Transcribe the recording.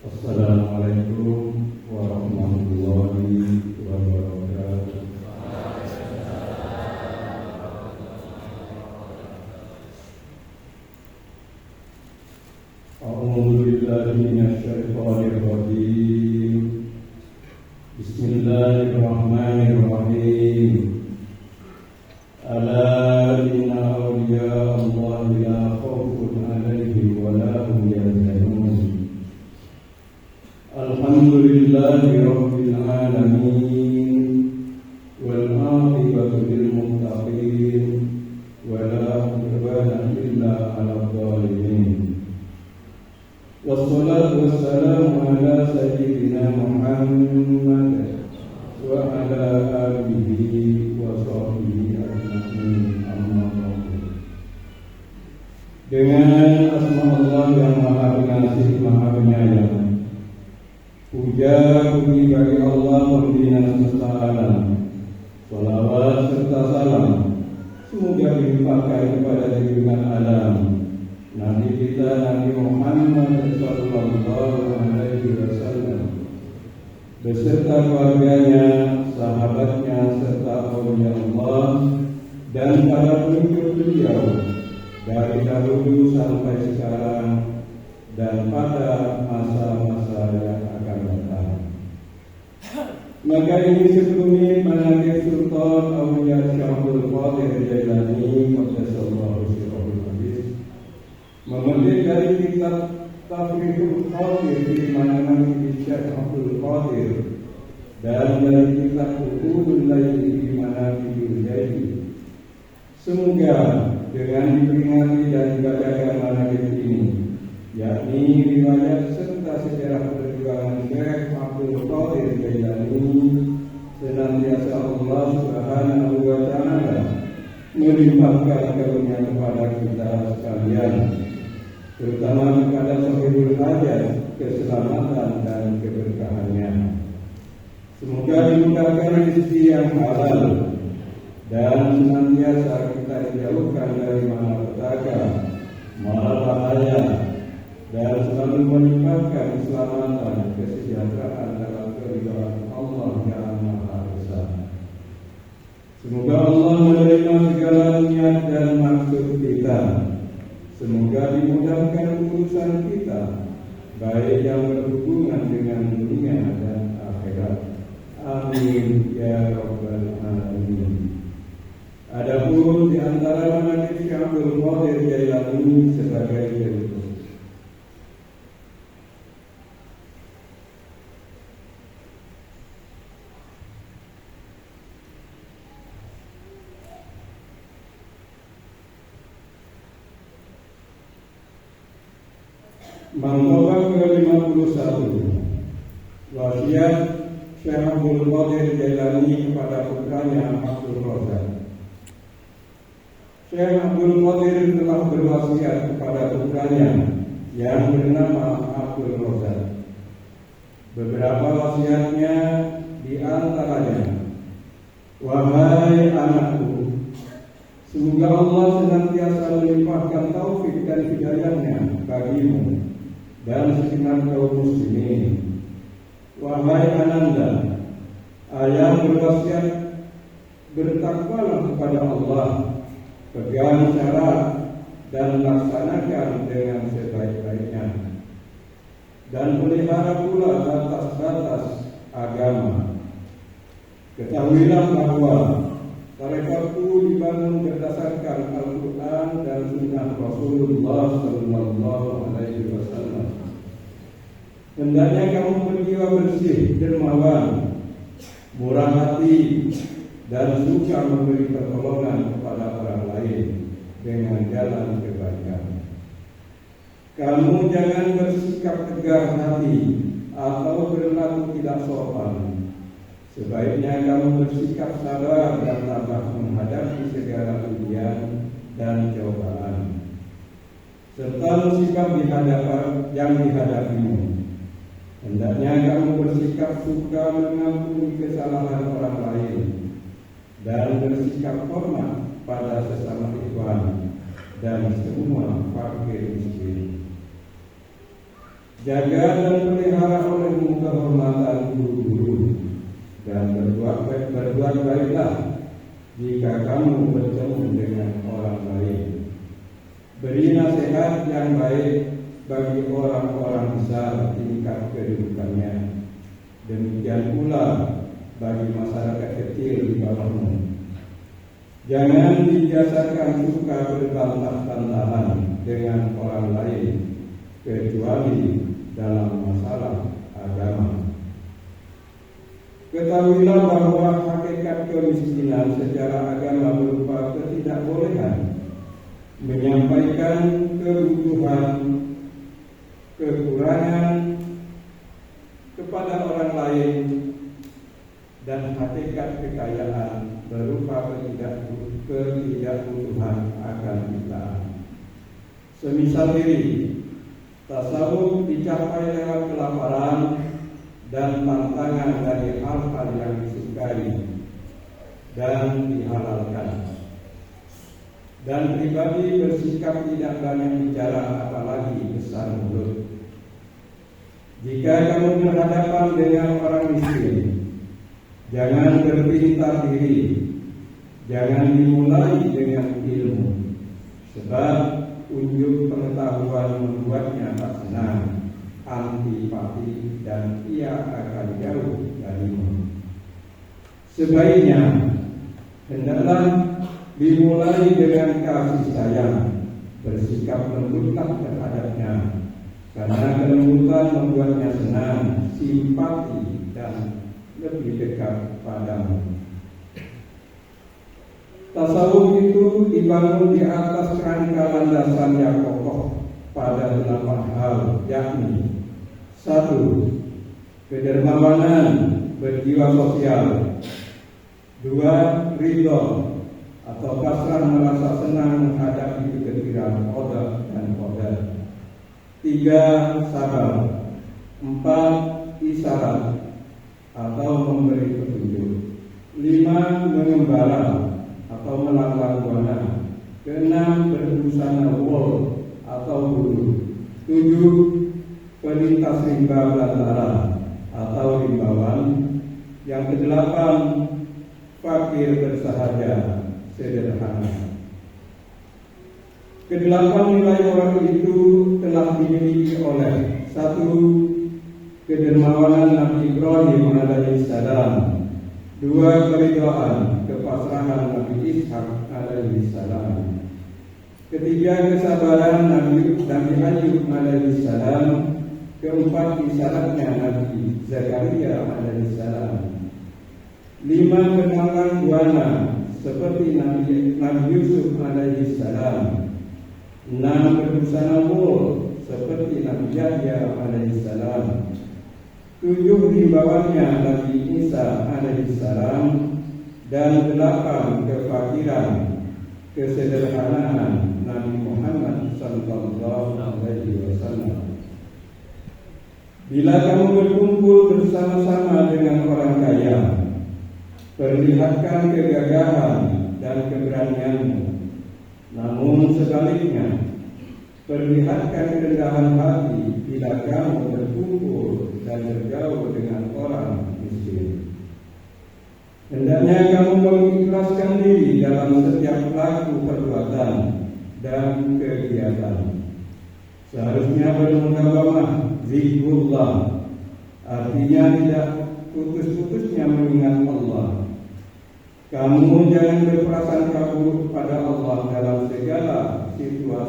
Assalamualaikum warahmatullahi wabarakatuh. A'udzu billahi minasyaitonir rajim. Bismillahirrahmanirrahim. Ala inna awliya Allah la khaufun 'alaihim wa la hum yahzanun. Alhamdulillahi rabbil alamin wal 'aqibatu lil muttaqin wa la 'udwana illa 'alal zalimin. Wassalatu wassalamu ala sayyidina Muhammad wa ala alihi wa sahbihi ajma'in, amma ba'du. Dengan asma Allah yang Maha Pengasih, Maha Penyayang, puja puji bagi Allah Pembina semesta alam. Salawat serta salam semoga dilimpahkan kepada junjungan alam Nabi kita Nabi Muhammad sallallahu alaihi wasallam beserta keluarganya, sahabatnya serta aulia Allah dan para pengikut beliau dari dahulu sampai sekarang dan pada masa-masa yang akan datang. Maka ini sebelumnya Manaqib Sultan Aulia Syaikhul Qadir Jailani Qaddasallahu sirrahul aziz memetik dari kitab Tafriqul Qadir di mana Manaqib Syaikhul Qadir dan dari kitab Uqudul Laili di Manaqibul Jaili. Semoga dengan diperingati dan dibacakan Manaqib ini, yakni riwayat serta sejarah perjuangan Syekh Abdul Qadir Jailani, senantiasa Allah Subhanahu wa Ta'ala melimpahkan karunia kepada kita sekalian, terutama kepada sahibul hajat, keselamatan dan keberkahannya. Semoga dimudahkan rezeki yang halal dan senantiasa kita dijauhkan dari malapetaka, malapetaka, dan selalu melimpahkan keselamatan, kesejahteraan dalam keridhaan Allah yang Maha Esa. Semoga Allah menerima segala niat dan maksud kita. Semoga dimudahkan urusan kita, baik yang berhubungan dengan dunia dan akhirat. Amin ya rabbal alamin. Adapun di antara Manaqib Syaikhul Qadir Jailani sebagai berikut. Mangkobah ke-51, wasiat Syekh Abdul Qadir Jailani kepada putranya Abdul Razak. Syekh Abdul Qadir telah berwasiat kepada putranya yang bernama Abdul Razak. Beberapa wasiatnya di antaranya, wahai anakku, semoga Allah senantiasa melimpahkan taufik dan hidayahnya bagimu dan segenap kaum muslimin. Wahai ananda, ayah berwasiat, bertakwalah kepada Allah, pegang syarat dan laksanakan dengan sebaik-baiknya, dan pelihara pula batas-batas agama. Ketahuilah bahwa tarekatku dibangun berdasarkan Al-Quran dan Sunnah Rasulullah Sallallahu Alaihi Wasallam. Hendaknya kamu berjiwa bersih, dermawan, murah hati, dan suka memberi pertolongan kepada orang lain dengan jalan kebaikan. Kamu jangan bersikap tegar hati atau berlaku tidak sopan. Sebaiknya kamu bersikap sabar dan tabah menghadapi segala ujian dan cobaan serta musibah yang dihadapimu. Hendaknya kamu bersikap suka mengampuni kesalahan orang lain dan bersikap hormat pada sesama ikhwan dan semua fakir miskin. Jaga dan pelihara olehmu kehormatan guru-guru, dan berbuat baiklah jika kamu bertemu dengan orang lain. Beri nasihat yang baik bagi orang-orang besar tingkat kedudukannya. Demikian pula bagi masyarakat kecil di bawahmu. Jangan dibiasakan suka berbantah-bantahan dengan orang lain, kecuali dalam masalah agama. Ketahuilah bahwa hakikat kemiskinan secara agama berupa ketidakbolehan menyampaikan kebutuhan, kekurangan kepada orang lain, dan hakikat kekayaan berupa ketidakbutuhan akan kita. Semisal diri, tasawuf dicapai lewat kelaparan dan tantangan dari hal-hal yang disukai dan dihalalkan. Dan pribadi bersikap tidak banyak bicara, apalagi besar mulut. Jika kamu berhadapan dengan orang miskin, jangan berpintar diri, jangan dimulai dengan ilmu, sebab unjuk pengetahuan membuatnya tak senang, antipati, dan ia akan jauh darimu. Sebaiknya hendaklah dimulai dengan kasih sayang, bersikap lembutlah terhadapnya, karena kelembutan membuatnya senang, simpati, dan lebih dekat padamu. Tasawuf itu dibangun di atas kerangka landasan yang kokoh pada 8 hal, yakni 1. Kedermawanan berjiwa sosial. 2. Ridho atau pasrah merasa senang menghadapi kekiran qada dan qadar. 3. Sabar. 4. Isyarat atau memberi petunjuk. 5. Mengembara atau melanglang buana. 6. Berbusana wol atau bulu. 7. Pelintas rimba belantara atau rimbawan. Yang ke-8, fakir bersahaja sederhana. Ke-8 nilai orang itu telah dimiliki oleh 1. Kedermawanan Nabi Ibrahim alaihissalam. 2. Keridhaan, kepasrahan Nabi Ishak alaihissalam. 3. Kesabaran Nabi Ayub alaihissalam. 4. Isyaratnya Nabi Zakaria alaihissalam. 5. Melanglang buana seperti Nabi Yusuf alaihissalam. 6. Berbusana wol seperti Nabi Yahya alaihissalam. 7. Himbauannya Nabi Isa alaihissalam. Dan 8. Kefakiran, kesederhanaan Nabi Muhammad sallallahu alaihi wasallam. Bila kamu berkumpul bersama-sama dengan orang kaya, perlihatkan kegagahan dan keberanianmu. Namun sebaliknya, perlihatkan kerendahan hati bila kamu berkumpul dan bergaul dengan orang miskin. Hendaknya kamu mengikhlaskan diri dalam setiap pelaku perbuatan dan kegiatan. Seharusnya bermudahwamah zikrullah, artinya tidak putus-putusnya mengingat Allah. Kamu jangan berprasangka